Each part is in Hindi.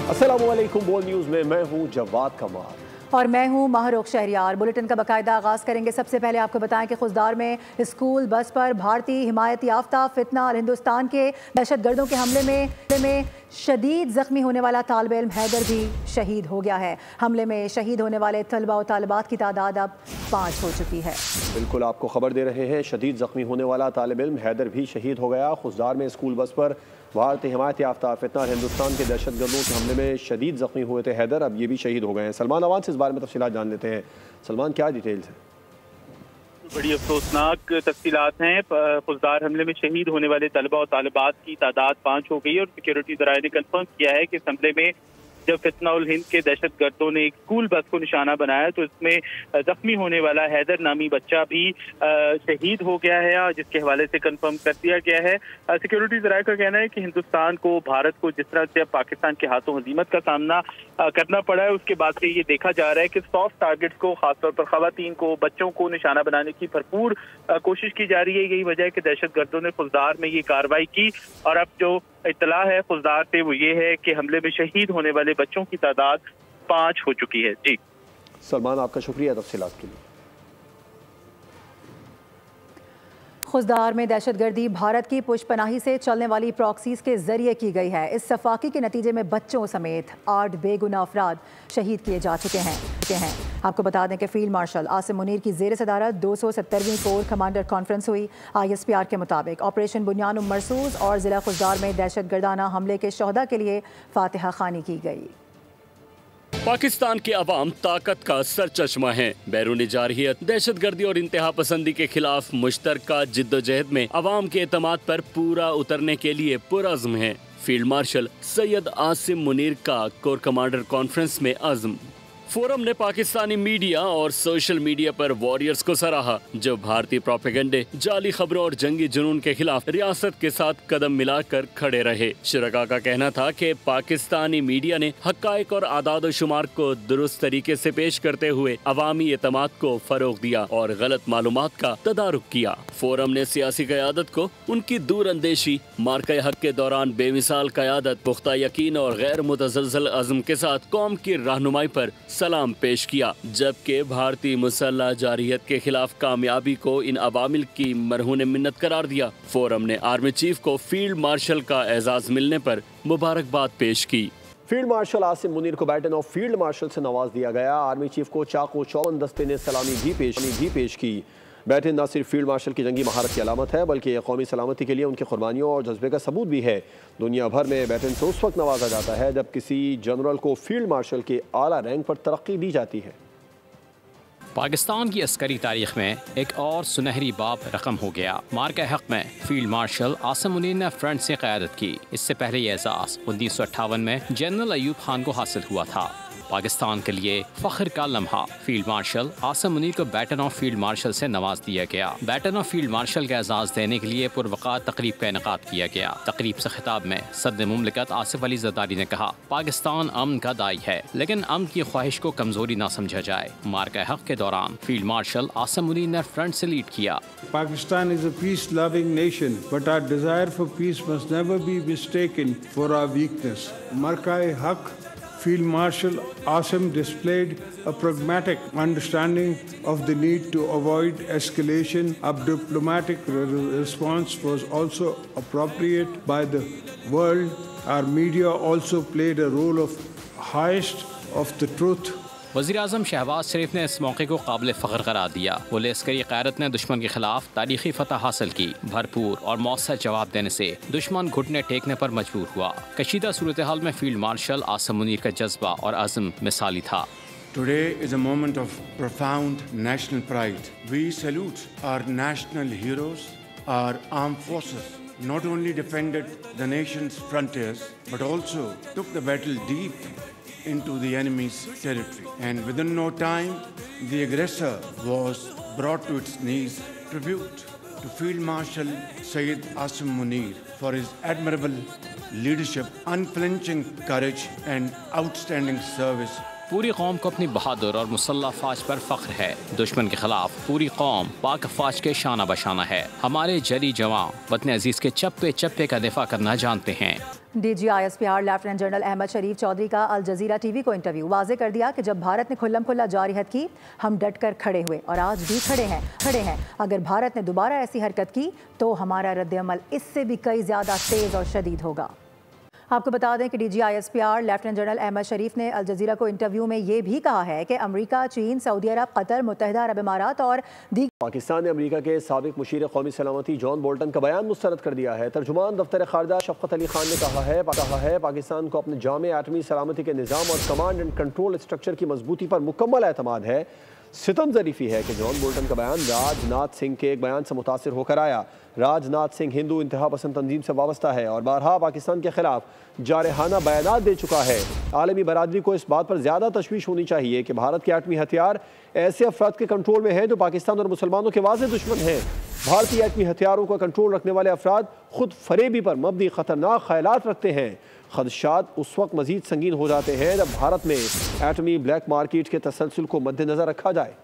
अस्सलामुअलैकुम। बोल न्यूज़ में मैं हूं जवाद कमाल और मैं हूं महरोख शहरियार। बुलेटिन का बाकायदा आगाज़ करेंगे। सबसे पहले आपको बताएं कि खुजदार में स्कूल बस पर भारतीय हिमायत याफ्ता फितना और हिंदुस्तान के दहशतगर्दों के हमले में शदीद जख्मी होने वाला तालिब इल्म हैदर भी शहीद हो गया है। हमले में शहीद होने वाले तलबा और तालिबात की तादाद अब 5 हो चुकी है। बिल्कुल आपको खबर दे रहे हैं, शदीद जख्मी होने वाला तालिब इल्म हैदर भी शहीद हो गया। खुजदार में स्कूल बस पर भारतीय हिमायत याफ्ता फितना और हिंदुस्तान के दहशतगर्दों के हमले में शदीद जख्मी हुए थे हैदर, अब ये भी शहीद हो गए हैं। सलमान अवान से इस बारे में तफसीलात जान लेते हैं। सलमान, क्या डिटेल्स हैं? बड़ी अफसोसनाक तफसीलात हैं। फौजदार हमले में शहीद होने वाले तलबा और तालिबात की तादाद 5 हो गई और सिक्योरिटी जराये ने कन्फर्म किया है कि इस हमले में जब फितना उल हिंद के दहशतगर्दों ने एक स्कूल बस को निशाना बनाया तो इसमें जख्मी होने वाला हैदर नामी बच्चा भी शहीद हो गया है, जिसके हवाले से कंफर्म कर दिया गया है। सिक्योरिटी जराये का कहना है कि हिंदुस्तान को, भारत को जिस तरह से अब पाकिस्तान के हाथों हजीमत का सामना करना पड़ा है, उसके बाद से ये देखा जा रहा है कि सॉफ्ट टारगेट्स को, खासतौर पर खवातीन को, बच्चों को निशाना बनाने की भरपूर कोशिश की जा रही है। यही वजह है कि दहशतगर्दों ने फौजदार में ये कार्रवाई की और अब जो इत्तला है फौजदार से वो ये है कि हमले में शहीद होने वाले बच्चों की तादाद 5 हो चुकी है। जी सलमान, आपका शुक्रिया तफसीलात के लिए। खुजदार में दहशतगर्दी भारत की पुशपनाही से चलने वाली प्रॉक्सीज के जरिए की गई है। इस सफाकी के नतीजे में बच्चों समेत 8 बेगुनाह अफराद शहीद किए जा चुके हैं। आपको बता दें कि फील्ड मार्शल आसिम मुनीर की जेर सदारत 270वीं कोर कमांडर कॉन्फ्रेंस हुई। ISPR के मुताबिक ऑपरेशन बुनियान मरसूस और जिला खुजदार में दहशतगर्दाना हमले के शोहदा के लिए फातिहा खानी की गई। पाकिस्तान के अवाम ताकत का सरचश्मा है। बैरूनी जारहियत, दहशतगर्दी और इंतहा पसंदी के खिलाफ मुश्तरका जिद्दोजहद में अवाम के एतमाद पर पूरा उतरने के लिए पुरअज़्म है। फील्ड मार्शल सैयद आसिम मुनीर का कोर कमांडर कॉन्फ्रेंस में अज़्म। फोरम ने पाकिस्तानी मीडिया और सोशल मीडिया पर वॉरियर्स को सराहा, जो भारतीय प्रोपेगेंडे, जाली खबरों और जंगी जुनून के खिलाफ रियासत के साथ कदम मिलाकर खड़े रहे। शुरका का कहना था कि पाकिस्तानी मीडिया ने हक़ाइक़ और आदाद शुमार को दुरुस्त तरीके से पेश करते हुए अवामी एतमाद को फरोग दिया और गलत मालूमात का तदारुक किया। फोरम ने सियासी क़यादत को उनकी दूर अंदेशी, मार्का हक के दौरान बेमिसाल क़यादत, पुख्ता यकीन और गैर मुतज़लज़ल अज़्म के साथ कौम की रहनुमाई पर सलाम पेश किया, जबकि भारतीय मुसल्लह जारहियत के खिलाफ कामयाबी को इन अवामिल की मरहून मिन्नत करार दिया। फोरम ने आर्मी चीफ को फील्ड मार्शल का एजाज मिलने पर मुबारकबाद पेश की। फील्ड मार्शल आसिम मुनीर को बैटन ऑफ फील्ड मार्शल से नवाज दिया गया। आर्मी चीफ को चाकू चौवन दस्ते ने सलामी भी पेश की। बैटन न सिर्फ फील्ड मार्शल की जंगी महारत की अलामत है, बल्कि कौमी सलामती के लिए उनकी कुर्बानियों और जज्बे का सबूत भी है। दुनिया भर में बैटन से उस वक्त नवाजा जाता है जब किसी जनरल को फील्ड मार्शल के आला रैंक पर तरक्की दी जाती है। पाकिस्तान की अस्करी तारीख में एक और सुनहरी बाब रकम हो गया। मार्का हक में फील्ड मार्शल आसिम मुनीर ने फ्रंट से क़यादत की। इससे पहले ये एजाज़ 1958 में जनरल अयूब खान को हासिल हुआ था। पाकिस्तान के लिए फख्र का लम्हा, फील्ड मार्शल आसिम मुनीर को बैटन ऑफ फील्ड मार्शल से नवाज दिया गया। बैटन ऑफ फील्ड मार्शल का एजाज़ देने के लिए पुरवक़ात तकरीब का इनेकाद किया गया। तकरीब से खिताब में सदर मुमलिकत आसिफ अली ज़रदारी ने कहा, पाकिस्तान अमन का दाई है, लेकिन अमन की ख्वाहिश को कमजोरी ना समझा जाए। मार्का हक के दौरान फील्ड मार्शल आसिम मुनीर ने फ्रंट से लीड किया। Pakistan is a peace loving nation, but our desire for peace must never be mistaken for our weakness. Marka Haq Field Marshal Asim displayed a pragmatic understanding of the need to avoid escalation. A diplomatic response was also appropriate by the world. Our media also played a role of highest of the truth. वज़ीर-ए-आज़म शहबाज शरीफ ने इस मौके को काबिल फ़ख्र करार दिया। वो लश्करी क़यादत ने दुश्मन के खिलाफ तारीखी फतह हासिल की। भरपूर और मौसर जवाब देने से दुश्मन घुटने टेकने पर मजबूर हुआ। कशीदा सूरत हाल में फील्ड मार्शल आसिम मुनीर का जज्बा और अज़्म मिसाली था। Today is a moment of profound national pride. We salute our national heroes. Our armed forces not only defended the nation's frontiers, but also took the battle deep into the enemy's territory. And within no time, the aggressor was brought to its knees. Tribute to Field Marshal Sayyid Asim Munir for his admirable leadership, unflinching courage and outstanding service. पूरी कौम को अपनी बहादुर और मुसल्लह फ़ौज पर फ़ख्र है। दुश्मन के खिलाफ पूरी कौम पाक फ़ौज के शाना बशाना है। हमारे जरी जवान वतन अजीज़ के चप्पे चप्पे का दिफा करना जानते हैं। DGISPR लेफ्टिनेंट जनरल अहमद शरीफ चौधरी का अल जजीरा टीवी को इंटरव्यू वाजे कर दिया कि जब भारत ने खुल्लम खुल्ला जारहत की हम डट कर खड़े हुए और आज भी खड़े हैं। अगर भारत ने दोबारा ऐसी हरकत की तो हमारा रद्द-ए-अमल इससे भी कई ज़्यादा तेज़ और शदीद होगा। आपको बता दें कि DGISPR लेफ्टिनेंट जनरल अहमद शरीफ ने अल जजीरा को इंटरव्यू में ये भी कहा है कि अमेरिका, चीन, सऊदी अरब, कतर, मुत्तहिदा अरब इमारात और पाकिस्तान ने अमेरिका के साबिक मुशीर कौमी सलामती जॉन बोल्टन का बयान मुस्तरद कर दिया है। तर्जुमान दफ्तर खारजा शफकत अली खान ने कहा है पाकिस्तान को अपने जामे एटमी सलामती के निज़ाम और कमांड एंड कंट्रोल स्ट्रक्चर की मजबूती पर मुकम्मल एतमाद है। सितम ज़रीफ़ी है कि जॉन बोल्टन का बयान राजनाथ सिंह के एक बयान से मुतासिर होकर आया। राजनाथ सिंह हिंदू इंतहा पसंद तंजीम से वाबस्ता है और बारहा पाकिस्तान के खिलाफ जारहाना बयानात दे चुका है। आलमी बरादरी को इस बात पर ज़्यादा तशवीश होनी चाहिए कि भारत के एटमी हथियार ऐसे अफराद के कंट्रोल में हैं जो पाकिस्तान और मुसलमानों के वाज़ेह दुश्मन हैं। भारतीय एटमी हथियारों का कंट्रोल रखने वाले अफराद खुद फरेबी पर मबनी ख़तरनाक ख्यालात रखते हैं। खदशात उस वक्त मजीद संगीन हो जाते हैं जब भारत में एटमी ब्लैक मार्केट के तसलसल को मद्देनजर रखा जाए।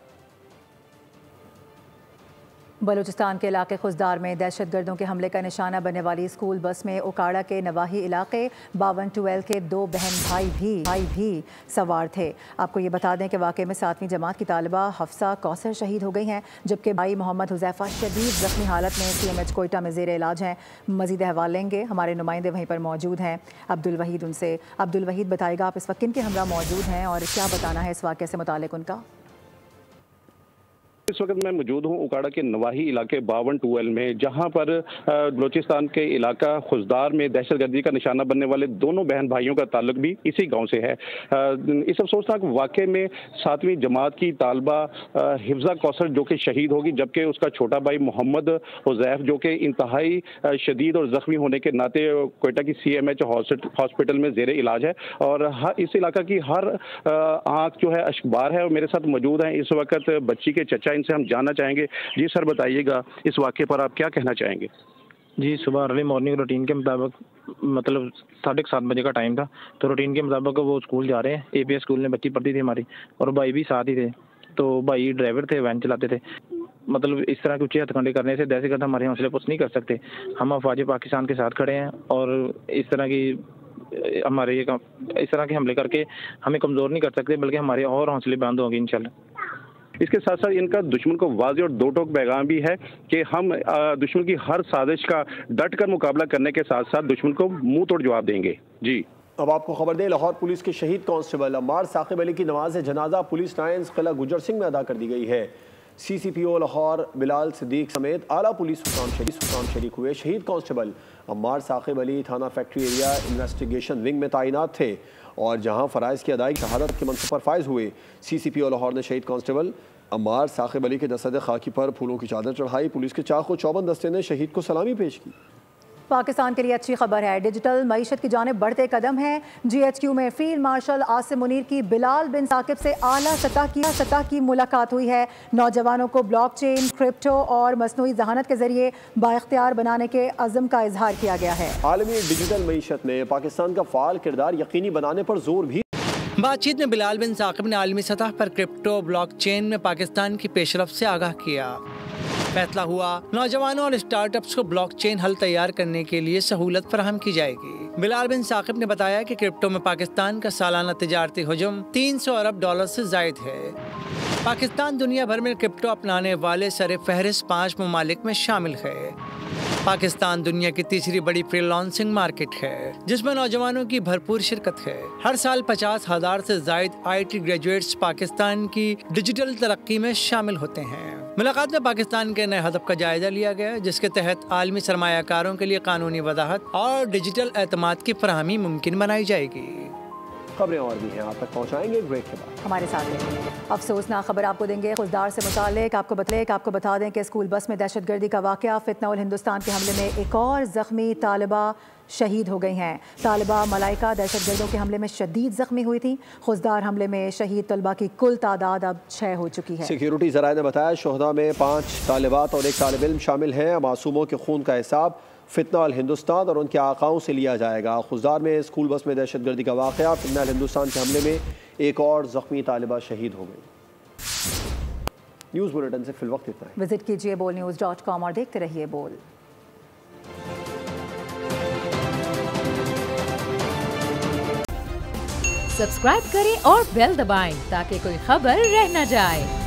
बलूचिस्तान के इलाके खुजदार में दहशतगर्दों के हमले का निशाना बनने वाली स्कूल बस में उकाड़ा के नवाही इलाके 5212 के 2 बहन भाई भी सवार थे। आपको ये बता दें कि वाक़े में 7वीं जमात की तालिबा हफ्सा कौसर शहीद हो गई हैं, जबकि भाई मोहम्मद हुज़ैफ़ा शदीद ज़ख्मी हालत में CMH कोयटा में ज़ेर इलाज हैं। मज़ीद अहवाल लेंगे, हमारे नुमाइंदे वहीं पर मौजूद हैं अब्दुल वहीद। उनसे अब्दुल वहीद बताएगा आप इस वक्त किन के हमरा मौजूद हैं और क्या बताना है इस वाक़े से मुतालिक उनका। इस वक्त मैं मौजूद हूँ उकाड़ा के नवाही इलाके 5212 में, जहाँ पर बलूचिस्तान के इलाका खुजदार में दहशतगर्दी का निशाना बनने वाले दोनों बहन भाइयों का ताल्लुक भी इसी गांव से है। इस अफसोसनाक वाक़े में 7वीं जमात की तालबा हिफ्जा कौसर जो कि शहीद होगी, जबकि उसका छोटा भाई मोहम्मद हुज़ैफ जो कि इंतहाई शदीद और ज़ख्मी होने के नाते कोयटा की CMH हॉस्पिटल में ज़ेर इलाज है। और इस इलाका की हर आँख जो है अशबार है और मेरे साथ मौजूद हैं इस वक्त बच्ची के चचा, इनसे हम जानना चाहेंगे। जी सर, बताइएगा इस वाक़े पर आप क्या कहना चाहेंगे। जी, सुबह अर्ली मॉर्निंग रूटीन के मुताबिक, मतलब 7:30 बजे का टाइम था, तो रूटीन के मुताबिक वो स्कूल जा रहे हैं। APS स्कूल में बच्ची पढ़ती थी हमारी, और भाई भी साथ ही थे। तो भाई ड्राइवर थे, वैन चलाते थे। मतलब इस तरह के ऊँचे हथकंडे करने से दहशतगर्द हमारे हौसले पुष्ट नहीं कर सकते। हम अफवाज पाकिस्तान के साथ खड़े हैं और इस तरह के हमले करके हमें कमज़ोर नहीं कर सकते, बल्कि हमारे और हौसले बुलंद होंगे इंशाल्लाह। इसके साथ साथ इनका दुश्मन को वाज़ेह और दो टोक पैगाम भी है कि हम दुश्मन की हर साजिश का डट कर मुकाबला करने के साथ साथ दुश्मन को मुंह तोड़ जवाब देंगे। जी, अब आपको खबर दें, लाहौर पुलिस के शहीद कांस्टेबल अम्मार साकिब अली की नमाज जनाजा पुलिस लाइन्स किला गुजर सिंह में अदा कर दी गई है। CCPO लाहौर बिलाल सिद्दीक समेत आला पुलिस हुकाम शरीक हुए। शहीद कांस्टेबल अम्मार साकिब अली थाना फैक्ट्री एरिया इन्वेस्टिगेशन विंग में तैनात थे और जहां फ़राइज़ की अदायगी शहादत के मनसब पर फाइज हुए। CCPO लाहौर ने शहीद कांस्टेबल अम्मार साकिब अली के जसद खाकी पर फूलों की चादर चढ़ाई। पुलिस के चाक़ो चौबंद दस्ते ने शहीद को सलामी पेश की। पाकिस्तान के लिए अच्छी खबर है, डिजिटल मईशत की जानिब बढ़ते कदम हैं। GHQ में फील्ड मार्शल आसिम मुनीर की बिलाल बिन साकिब से आला सतह की मुलाकात हुई है। नौजवानों को ब्लॉकचेन, क्रिप्टो और मसनूई जहानत के जरिए बाइख्तियार बनाने के अज़्म का इजहार किया गया है। आलमी डिजिटल मईशत में पाकिस्तान का फ़ाल किरदार यकीनी बनाने पर जोर भी। बातचीत में बिलाल बिन साकिब ने आलमी सतह पर क्रिप्टो ब्लॉकचेन में पाकिस्तान की पेशरफ्त से आगाह किया। फैसला हुआ नौजवानों और स्टार्टअप्स को ब्लॉकचेन हल तैयार करने के लिए सहूलत फराहम की जाएगी। बिलाल बिन साकिब ने बताया कि क्रिप्टो में पाकिस्तान का सालाना तिजारती हुजूम $300 अरब से जायद है। पाकिस्तान दुनिया भर में क्रिप्टो अपनाने वाले सरे फहरिस्त 5 ममालिक में शामिल है। पाकिस्तान दुनिया की तीसरी बड़ी फ्रीलांसिंग मार्केट है, जिसमें नौजवानों की भरपूर शिरकत है। हर साल 50,000 से जायद IT ग्रेजुएट्स पाकिस्तान की डिजिटल तरक्की में शामिल होते हैं। मुलाकात में पाकिस्तान के नए हदफ का जायजा लिया गया, जिसके तहत आलमी सरमायाकारों के लिए कानूनी वदाहत और डिजिटल एतमाद की फराहमी मुमकिन बनाई जाएगी। खबरें और भी हैं, आप तक पहुंचाएंगे ब्रेक के बाद। हमारे साथ रहिए। अफसोसनाक खबर आपको देंगे खुजदार से मुतालिक। आपको बता दें कि स्कूल बस में दहशतगर्दी का वाक़या, फितना उल हिंदुस्तान के हमले में एक और ज़ख्मी तालिबा शहीद हो गई हैं। तालिबा मलाइका दहशतगर्दों के हमले में शदीद ज़ख्मी हुई थी। खुजदार हमले में शहीद तलबा की कुल तादाद अब 6 हो चुकी है। सिक्योरिटी ज़राए ने बताया शोहदा में 5 तालिबात और 1 तालिब इल्म शामिल हैं। मासूमों के खून का हिसाब फितना अल हिंदुस्तान और उनके आकाओं से लिया जाएगा। खुजदार में स्कूल बस में दहशतगर्दी का वाक़या, फितना अल हिंदुस्तान के हमले में एक और ज़ख्मी तालिबा शहीद हो गई। न्यूज़ बुलेटिन से फिलवक्त इतना है। विजिट कीजिए boldnews.com और देखते रहिए बोल। सब्सक्राइब करें और बेल दबाएं ताकि कोई खबर रह न जाए।